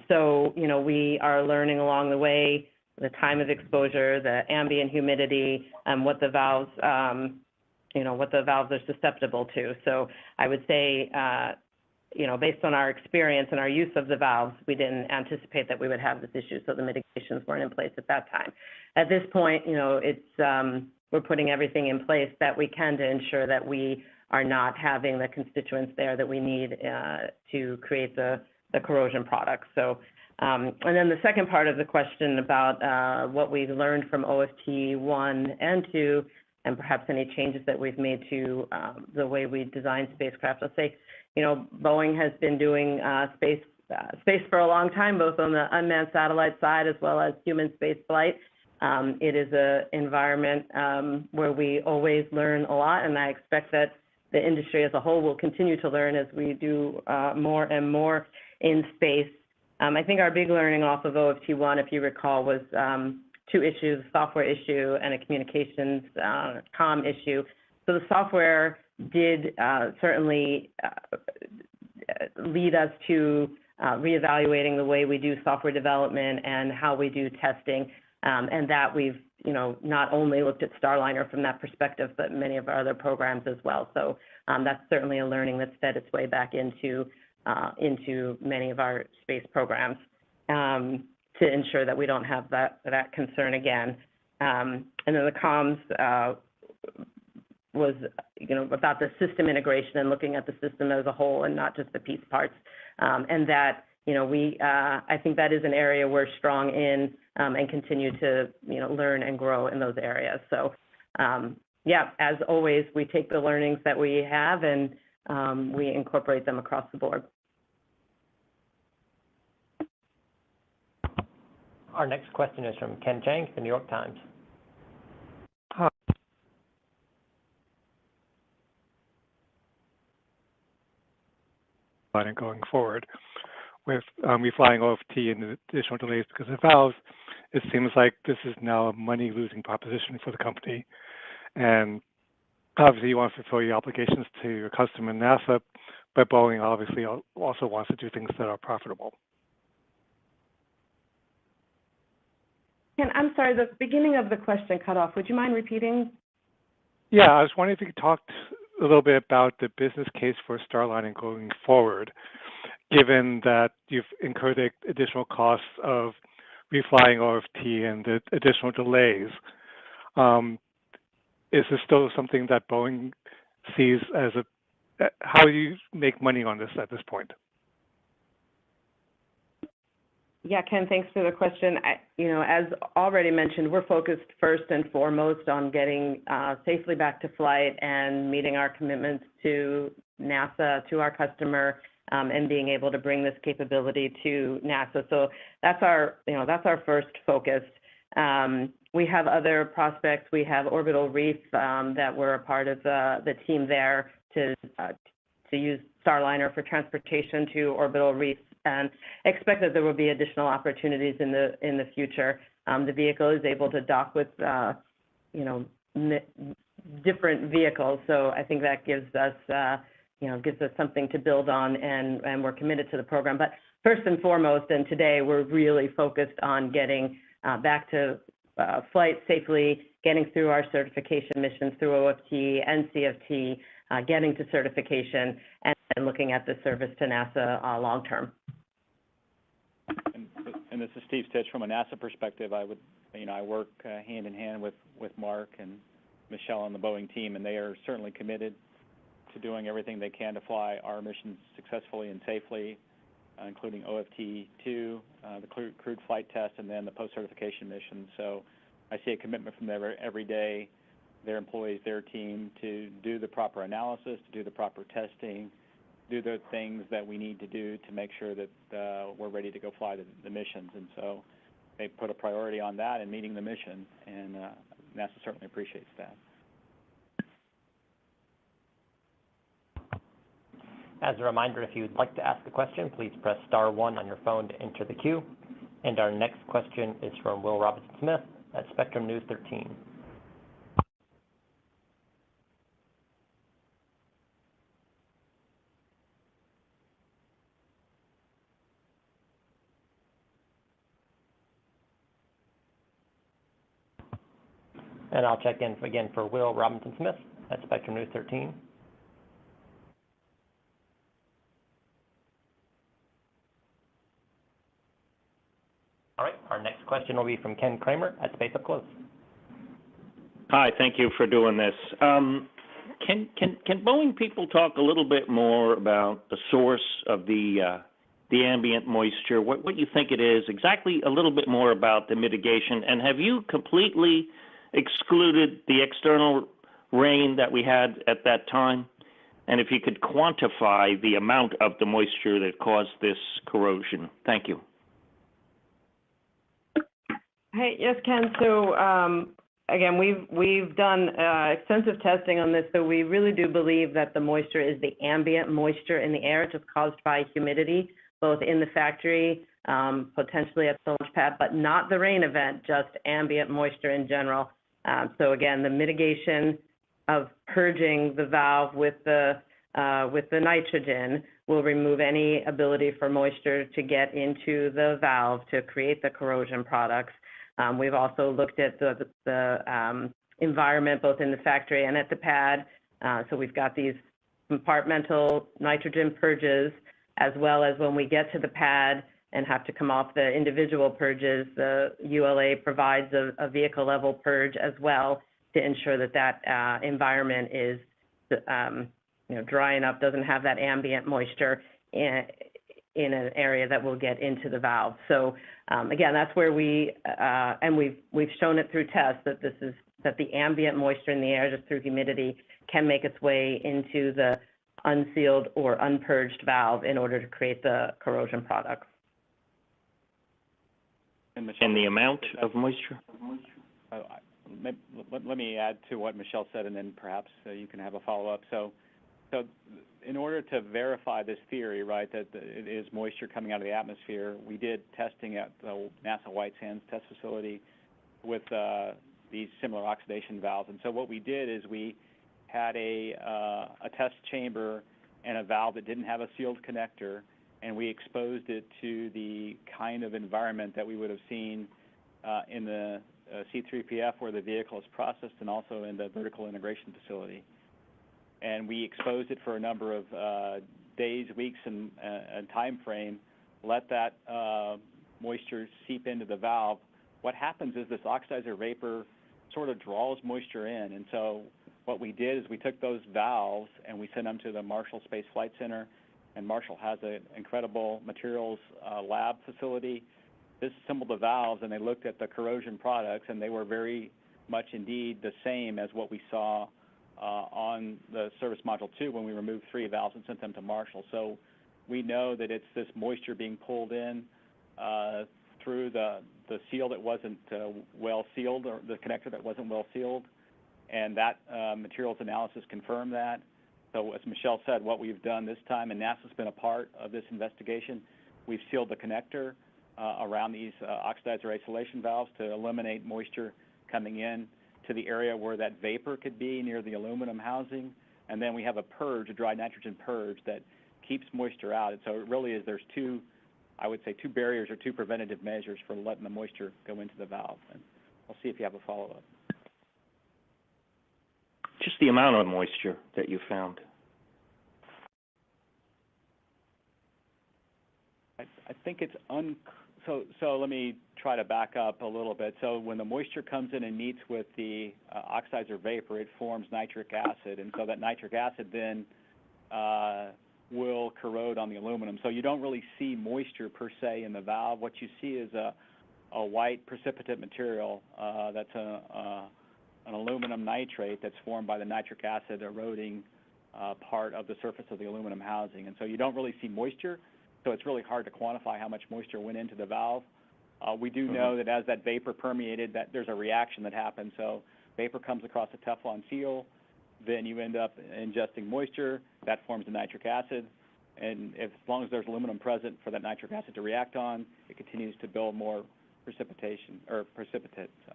So, we are learning along the way the time of exposure, the ambient humidity, and what the valves, what the valves are susceptible to. So I would say, based on our experience and our use of the valves, we didn't anticipate that we would have this issue, so the mitigations weren't in place at that time. At this point, we're putting everything in place that we can to ensure that we are not having the constituents there that we need to create the corrosion products. So, and then the second part of the question about what we've learned from OFT-1 and 2, and perhaps any changes that we've made to the way we design spacecraft. I'll say, Boeing has been doing space for a long time, both on the unmanned satellite side as well as human space flight. It is an environment where we always learn a lot, and I expect that the industry as a whole will continue to learn as we do more and more in space. I think our big learning off of OFT-1, if you recall, was 2 issues, a software issue and a communications comm issue. So the software did certainly lead us to reevaluating the way we do software development and how we do testing, and that we've not only looked at Starliner from that perspective, but many of our other programs as well. So that's certainly a learning that's fed its way back into many of our space programs to ensure that we don't have that concern again. And then the comms was, about the system integration and looking at the system as a whole and not just the piece parts. And that, I think that is an area we're strong in and continue to, learn and grow in those areas. So, as always, we take the learnings that we have and we incorporate them across the board. Our next question is from Ken Chang, The New York Times. Going forward with reflying OFT and additional delays because of valves, it seems like this is now a money-losing proposition for the company. And obviously, you want to fulfill your obligations to your customer, NASA, but Boeing obviously also wants to do things that are profitable. Ken, I'm sorry, the beginning of the question cut off. Would you mind repeating? Yeah, I was wondering if you could talk a little bit about the business case for Starliner going forward, given that you've incurred the additional costs of reflying OFT and the additional delays. is this still something that Boeing sees as how do you make money on this at this point? Yeah, Ken, thanks for the question. As already mentioned, we're focused first and foremost on getting safely back to flight and meeting our commitments to NASA, to our customer, and being able to bring this capability to NASA. So that's our first focus. We have other prospects. We have Orbital Reef that we're a part of the team there to use Starliner for transportation to Orbital Reef, and expect that there will be additional opportunities in the future. The vehicle is able to dock with different vehicles, so I think that gives us something to build on, and we're committed to the program. But first and foremost, and today we're really focused on getting back to flight safely, getting through our certification missions through OFT and CFT, getting to certification, and looking at the service to NASA long term. And this is Steve Stitch. From a NASA perspective, I work hand in hand with Mark and Michelle on the Boeing team, and they are certainly committed to doing everything they can to fly our missions successfully and safely, including OFT-2, the crewed flight test, and then the post-certification mission. So I see a commitment from them every day, their employees, their team, to do the proper analysis, to do the proper testing, do the things that we need to do to make sure that we're ready to go fly the missions. And so they put a priority on that and meeting the mission, and NASA certainly appreciates that. As a reminder, if you'd like to ask a question, please press star 1 on your phone to enter the queue. And our next question is from Will Robinson-Smith at Spectrum News 13. And I'll check in again for Will Robinson-Smith at Spectrum News 13. All right, our next question will be from Ken Kramer at Space Up Close. Hi, thank you for doing this. Can Boeing people talk a little bit more about the source of the ambient moisture? What you think it is? Exactly, a little bit more about the mitigation. And have you completely excluded the external rain that we had at that time? And if you could quantify the amount of the moisture that caused this corrosion. Thank you. Hey, yes, Ken. So again, we've done extensive testing on this, so we really do believe that the moisture is the ambient moisture in the air, just caused by humidity, both in the factory, potentially at the launch pad, but not the rain event, just ambient moisture in general. So again, the mitigation of purging the valve with the nitrogen will remove any ability for moisture to get into the valve to create the corrosion products. We've also looked at the environment, both in the factory and at the pad. So we've got these compartmental nitrogen purges, as well as when we get to the pad and have to come off the individual purges, the ULA provides a vehicle-level purge as well to ensure that environment is dry enough, doesn't have that ambient moisture in an area that will get into the valve. So again, that's where we've shown it through tests that the ambient moisture in the air, just through humidity, can make its way into the unsealed or unpurged valve in order to create the corrosion products. And the amount of moisture? Let me add to what Michelle said, and then perhaps you can have a follow-up. So in order to verify this theory, right, that it is moisture coming out of the atmosphere, we did testing at the NASA White Sands test facility with these similar oxidation valves. And so what we did is we had a test chamber and a valve that didn't have a sealed connector, and we exposed it to the kind of environment that we would have seen in the C3PF where the vehicle is processed, and also in the vertical integration facility. And we exposed it for a number of days, weeks, and time frame, let that moisture seep into the valve. What happens is this oxidizer vapor sort of draws moisture in. And so what we did is we took those valves and we sent them to the Marshall Space Flight Center, and Marshall has an incredible materials lab facility. Disassembled the valves, and they looked at the corrosion products, and they were very much indeed the same as what we saw on the Service Module 2 when we removed 3 valves and sent them to Marshall. So we know that it's this moisture being pulled in through the seal that wasn't well sealed, or the connector that wasn't well sealed, and that materials analysis confirmed that. So as Michelle said, what we've done this time, and NASA's been a part of this investigation, we've sealed the connector around these oxidizer isolation valves to eliminate moisture coming in to the area where that vapor could be near the aluminum housing. And then we have a purge, a dry nitrogen purge that keeps moisture out. And so it really is, there's two barriers or 2 preventative measures for letting the moisture go into the valve. And I'll see if you have a follow-up. Just the amount of moisture that you found. I think it's so let me try to back up a little bit. So when the moisture comes in and meets with the oxidizer vapor, it forms nitric acid, and so that nitric acid then will corrode on the aluminum. So you don't really see moisture per se in the valve. What you see is a white precipitate material that's an aluminum nitrate that's formed by the nitric acid eroding part of the surface of the aluminum housing. And so you don't really see moisture, so it's really hard to quantify how much moisture went into the valve. We do know that as that vapor permeated, that there's a reaction that happens. So vapor comes across the Teflon seal, then you end up ingesting moisture, that forms the nitric acid, and as long as there's aluminum present for that nitric acid to react on, it continues to build more precipitation, or precipitate. So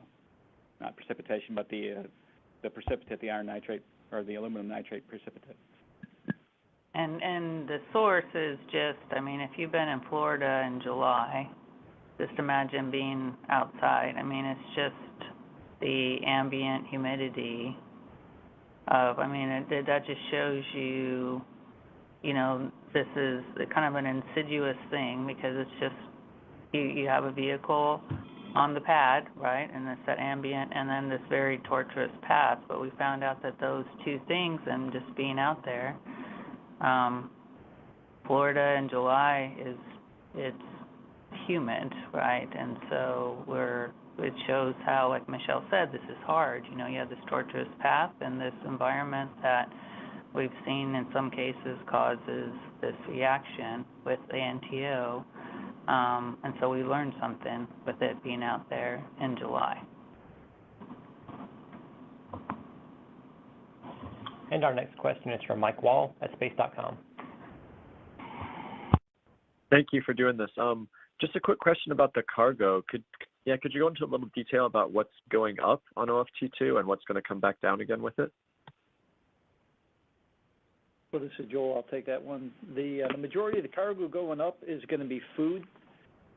not precipitation, but the precipitate, the iron nitrate, or the aluminum nitrate precipitate. And the source is just, I mean, if you've been in Florida in July, just imagine being outside. I mean, it's just the ambient humidity of, I mean, that just shows you, you know, this is kind of an insidious thing, because it's just, you have a vehicle on the pad, right, and it's that ambient, and then this very tortuous path. But we found out that those 2 things, and just being out there, Florida in July it's humid, right, and so it shows how, like Michelle said, this is hard. You know, you have this tortuous path and this environment that we've seen in some cases causes this reaction with the NTO. And so we learned something with it being out there in July. And our next question is from Mike Wall at space.com. Thank you for doing this. Just a quick question about the cargo. Could you go into a little detail about what's going up on OFT-2 and what's going to come back down again with it? Well, this is Joel. I'll take that one. The majority of the cargo going up is going to be food,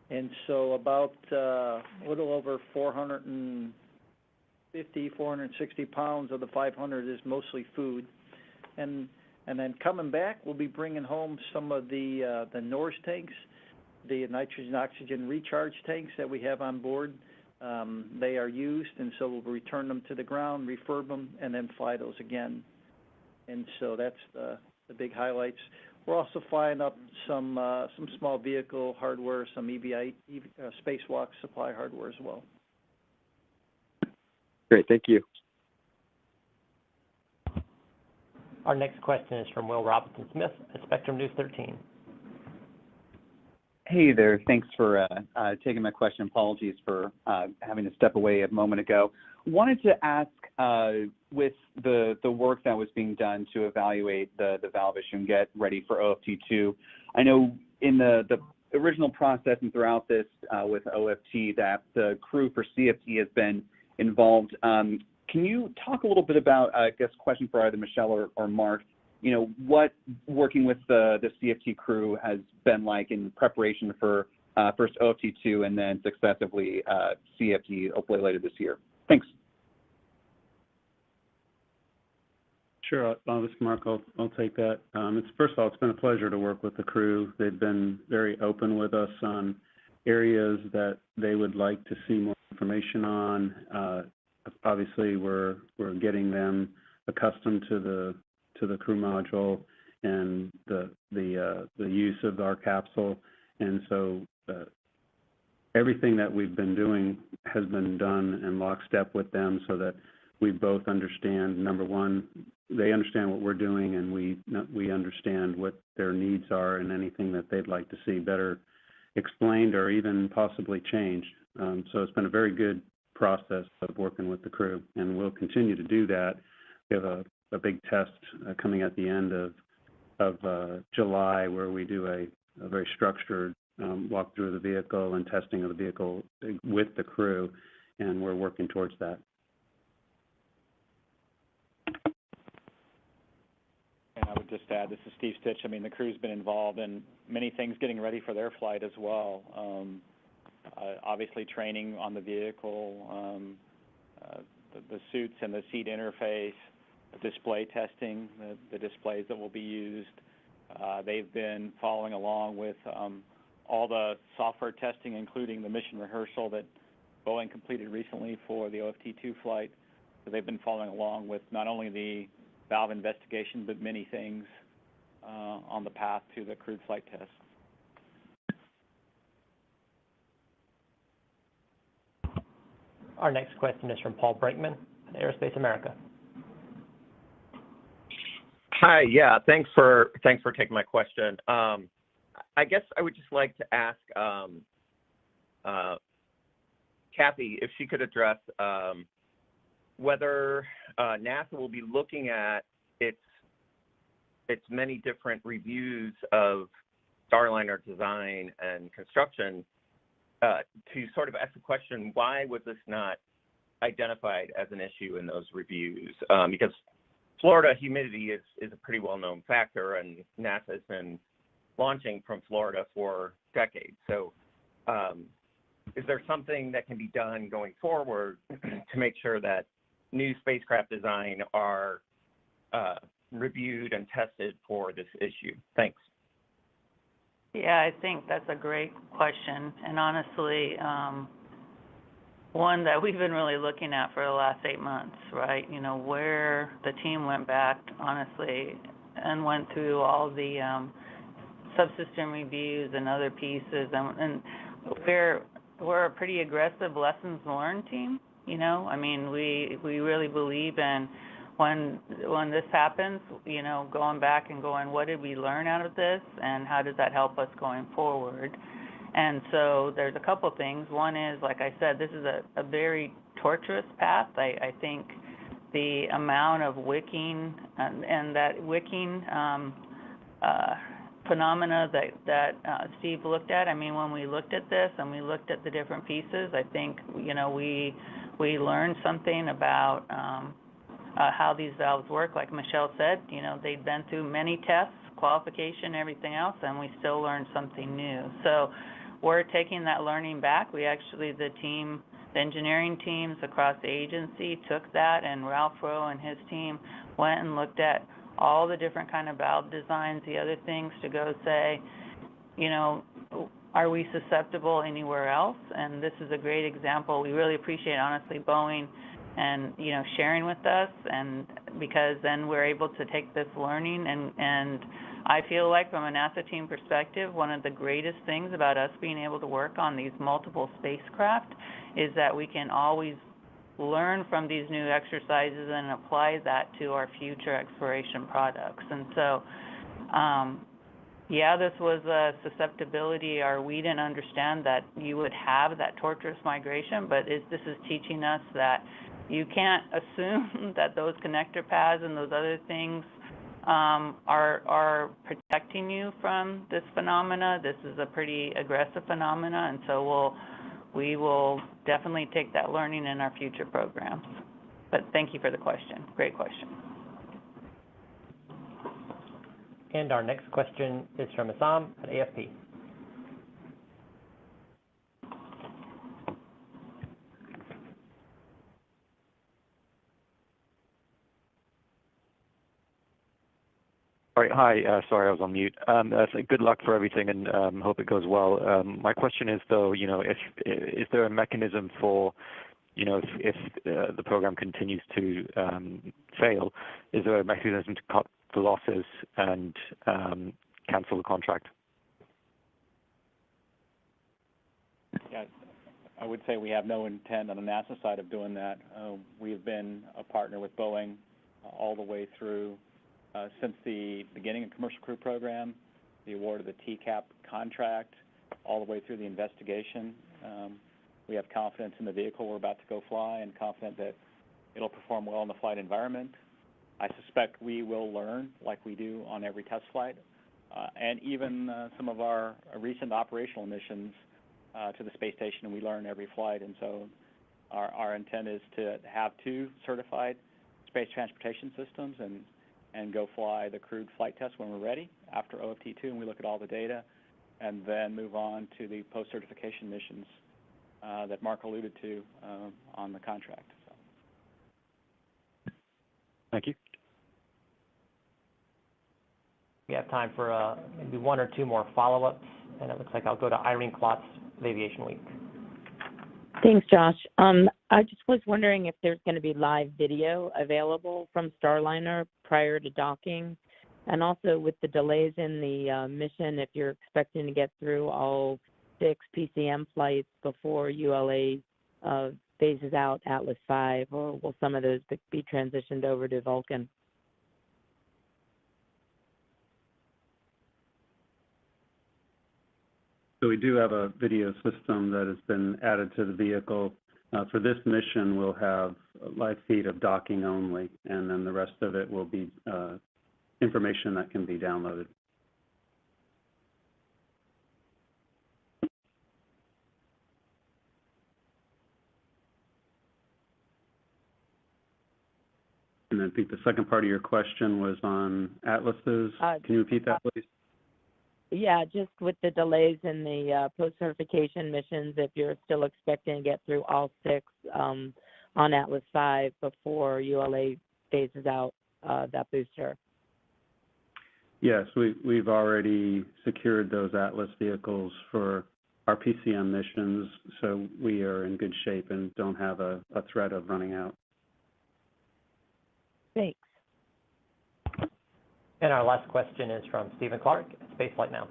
and so about a little over 460 pounds of the 500 is mostly food, and then coming back, we'll be bringing home some of the NORS tanks, the nitrogen oxygen recharge tanks that we have on board. They are used, and so we'll return them to the ground, refurb them, and then fly those again. And so that's the big highlights. We're also flying up some small vehicle hardware, some spacewalk supply hardware as well. Great, thank you. Our next question is from Will Robinson-Smith at Spectrum News 13. Hey there. Thanks for taking my question. Apologies for having to step away a moment ago. Wanted to ask, with the work that was being done to evaluate the valve issue and get ready for OFT-2, I know in the original process and throughout this with OFT that the crew for CFT has been involved. Can you talk a little bit about, I guess, question for either Michelle or Mark, you know, what working with the CFT crew has been like in preparation for first OFT-2 and then successively CFT hopefully later this year? Thanks. Sure, this is Mark. I'll take that. First of all, it's been a pleasure to work with the crew. They've been very open with us on areas that they would like to see more information on. obviously we're getting them accustomed to the crew module and the use of our capsule, and so everything that we've been doing has been done in lockstep with them so that we both understand, number one, they understand what we're doing, and we understand what their needs are and anything that they'd like to see better explained or even possibly changed. So it's been a very good process of working with the crew, and we'll continue to do that. We have a big test coming at the end of July where we do a very structured walk through the vehicle and testing of the vehicle with the crew, and we're working towards that. And I would just add, this is Steve Stitch. I mean, the crew's been involved in many things getting ready for their flight as well. Obviously training on the vehicle, the suits and the seat interface, display testing, the displays that will be used. They've been following along with all the software testing, including the mission rehearsal that Boeing completed recently for the OFT-2 flight. So they've been following along with not only the valve investigation, but many things on the path to the crewed flight test. Our next question is from Paul Brinkman at Aerospace America. Hi, yeah, thanks for taking my question. I guess I would just like to ask Kathy if she could address whether NASA will be looking at its many different reviews of Starliner design and construction to sort of ask the question, why was this not identified as an issue in those reviews? Because Florida humidity is a pretty well-known factor, and NASA has been launching from Florida for decades. So is there something that can be done going forward to make sure that new spacecraft design are reviewed and tested for this issue? Thanks. Yeah, I think that's a great question, and honestly, one that we've been really looking at for the last 8 months, right? You know, where the team went back, honestly, and went through all the subsystem reviews and other pieces, and we're a pretty aggressive lessons learned team, you know? I mean, we really believe in when this happens, you know, going back and going, what did we learn out of this, and how does that help us going forward? And so there's a couple things. One is, like I said, this is a very tortuous path. I think the amount of wicking and that wicking phenomena that Steve looked at, I mean, when we looked at this and we looked at the different pieces, I think, you know, we learned something about how these valves work. Like Michelle said, you know, they've been through many tests, qualification, everything else, and we still learned something new. So we're taking that learning back. We actually, the engineering teams across the agency took that, and Ralph Rowe and his team went and looked at all the different kind of valve designs, the other things to go say, you know, are we susceptible anywhere else? And this is a great example. We really appreciate, honestly, Boeing and, you know, sharing with us, and because then we're able to take this learning, and I feel like from a NASA team perspective, one of the greatest things about us being able to work on these multiple spacecraft is that we can always learn from these new exercises and apply that to our future exploration products. And so, yeah, this was a susceptibility, or we didn't understand that you would have that torturous migration, but this is teaching us that you can't assume that those connector paths and those other things are protecting you from this phenomena. This is a pretty aggressive phenomena, and so we will definitely take that learning in our future programs. But thank you for the question. Great question. And our next question is from Assam at AFP. Sorry, hi. Sorry, I was on mute. So good luck for everything, and hope it goes well. My question is, though, you know, is there a mechanism for if the program continues to fail, is there a mechanism to cut the losses and cancel the contract? Yeah, I would say we have no intent on the NASA side of doing that. We've been a partner with Boeing all the way through since the beginning of the Commercial Crew Program, the award of the TCAP contract, all the way through the investigation. We have confidence in the vehicle we're about to go fly and confident that it'll perform well in the flight environment. I suspect we will learn like we do on every test flight, and even some of our recent operational missions to the space station, we learn every flight. And so our intent is to have 2 certified space transportation systems and go fly the crewed flight test when we're ready after OFT-2, and we look at all the data, and then move on to the post-certification missions that Mark alluded to on the contract. So. Thank you. We have time for maybe 1 or 2 more follow-ups, and it looks like I'll go to Irene Klotz of Aviation Week. Thanks, Josh. I just was wondering if there's going to be live video available from Starliner prior to docking, and also with the delays in the mission, if you're expecting to get through all 6 PCM flights before ULA phases out Atlas V, or will some of those be transitioned over to Vulcan? So we do have a video system that has been added to the vehicle. For this mission, we'll have a live feed of docking only, and then the rest of it will be information that can be downloaded. And I think the second part of your question was on Atlases. Can you repeat that, please? Yeah, just with the delays in the post-certification missions, if you're still expecting to get through all 6 on Atlas V before ULA phases out that booster. Yes, we've already secured those Atlas vehicles for our PCM missions, so we are in good shape and don't have a threat of running out. Thanks. And our last question is from Stephen Clark at Spaceflight Now.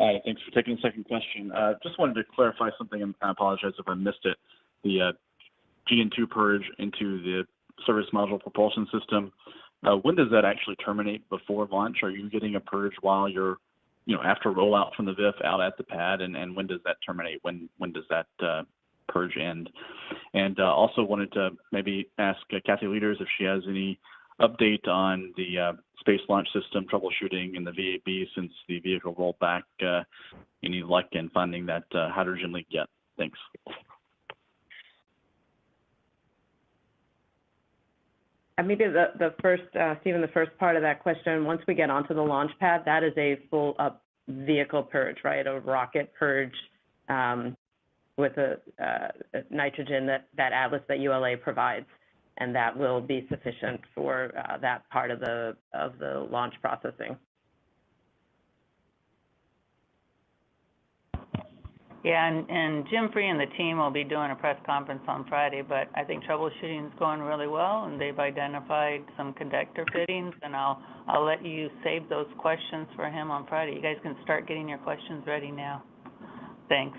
Hi, thanks for taking the second question. Just wanted to clarify something, and I apologize if I missed it. The GN2 purge into the service module propulsion system, when does that actually terminate before launch? Are you getting a purge while you're, after rollout from the VIF out at the pad, and when does that terminate? When does that purge end? And also wanted to maybe ask Kathy Leaders if she has any update on the Space Launch System troubleshooting in the VAB since the vehicle rolled back. Any luck in finding that hydrogen leak yet? Thanks. Maybe the first, Stephen, the first part of that question, once we get onto the launch pad, that is a full vehicle purge, right? A rocket purge with a nitrogen that Atlas, that ULA provides, and that will be sufficient for that part of the launch processing. Yeah, and Jim Free and the team will be doing a press conference on Friday, but I think troubleshooting is going really well, and they've identified some conductor fittings, and I'll let you save those questions for him on Friday. You guys can start getting your questions ready now. Thanks.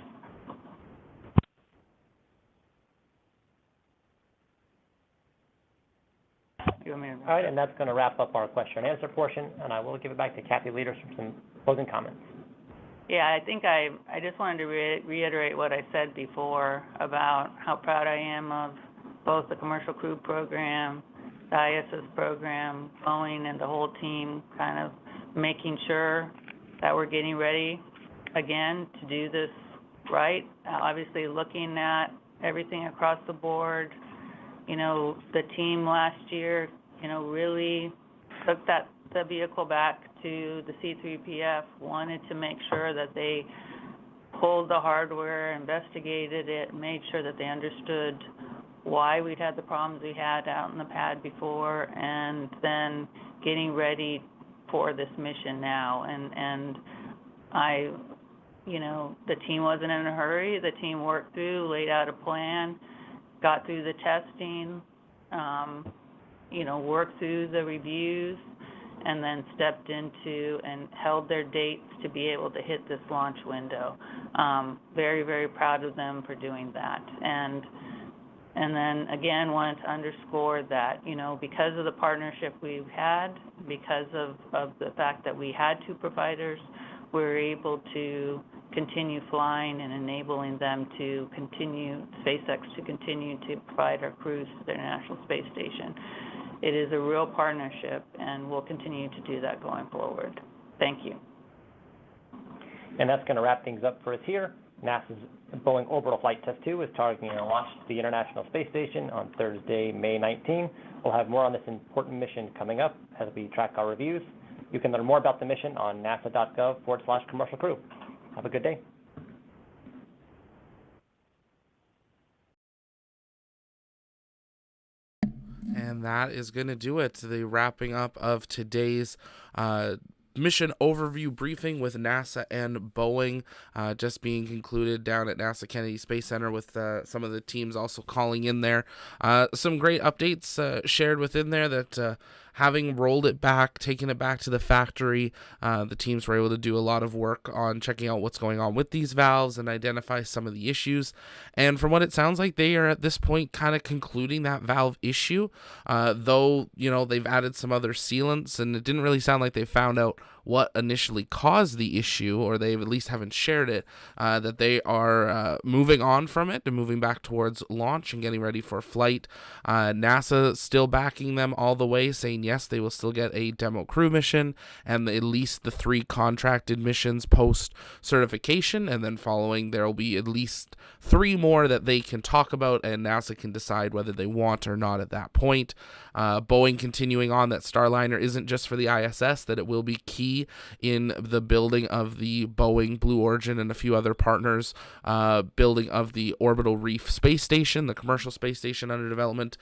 All right, and that's going to wrap up our question and answer portion, and I will give it back to Kathy Leaders for some closing comments. Yeah, I think I just wanted to reiterate what I said before about how proud I am of both the Commercial Crew Program, the ISS program, Boeing, and the whole team kind of making sure that we're getting ready again to do this right. Obviously looking at everything across the board. The team last year, really took the vehicle back to the C3PF, wanted to make sure that they pulled the hardware, investigated it, made sure that they understood why we'd had the problems we had out in the pad before, and then getting ready for this mission now. And I the team wasn't in a hurry. The team worked through, laid out a plan, got through the testing, worked through the reviews, and then stepped into and held their dates to be able to hit this launch window. Very, very proud of them for doing that. And then again, wanted to underscore that, because of the partnership we've had, because of the fact that we had two providers, we were able to continue flying and enabling them to continue, SpaceX to continue to provide our crews to the International Space Station. It is a real partnership, and we'll continue to do that going forward. Thank you. And that's going to wrap things up for us here. NASA's Boeing Orbital Flight Test 2 is targeting a launch to the International Space Station on Thursday, May 19. We'll have more on this important mission coming up as we track our reviews. You can learn more about the mission on nasa.gov/commercial crew. Have a good day. And that is going to do it. The wrapping up of today's mission overview briefing with NASA and Boeing just being concluded down at NASA Kennedy Space Center with some of the teams also calling in there. Some great updates shared within there that having rolled it back, taken it back to the factory, the teams were able to do a lot of work on checking out what's going on with these valves and identify some of the issues. And from what it sounds like, they are at this point kind of concluding that valve issue, though, they've added some other sealants, and it didn't really sound like they found out what initially caused the issue, or they at least haven't shared it, that they are moving on from it and moving back towards launch and getting ready for flight. NASA still backing them all the way, saying yes, they will still get a demo crew mission and at least the 3 contracted missions post certification, and then following there will be at least 3 more that they can talk about, and NASA can decide whether they want or not at that point. Boeing continuing on that Starliner isn't just for the ISS, that it will be key in the building of the Boeing, Blue Origin, and a few other partners, building of the Orbital Reef Space Station, the commercial space station under development.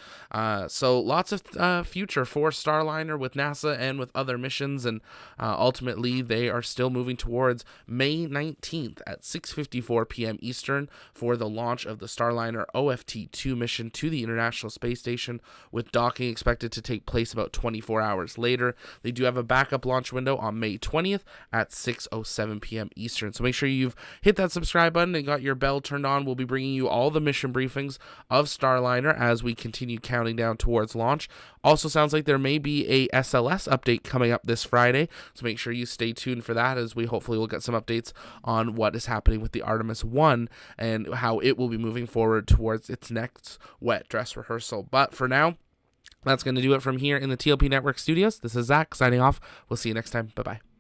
So lots of future for Starliner with NASA and with other missions, and ultimately they are still moving towards May 19th at 6:54 p.m. Eastern for the launch of the Starliner OFT-2 mission to the International Space Station, with docking expected to take place about 24 hours later. They do have a backup launch window on May 20th at 6:07 p.m. Eastern. So make sure you've hit that subscribe button and got your bell turned on. We'll be bringing you all the mission briefings of Starliner as we continue counting down towards launch. Also sounds like there may be a SLS update coming up this Friday, so make sure you stay tuned for that, as we hopefully will get some updates on what is happening with the Artemis 1 and how it will be moving forward towards its next wet dress rehearsal. But for now, that's going to do it from here in the TLP Network studios. This is Zach signing off. We'll see you next time. Bye-bye.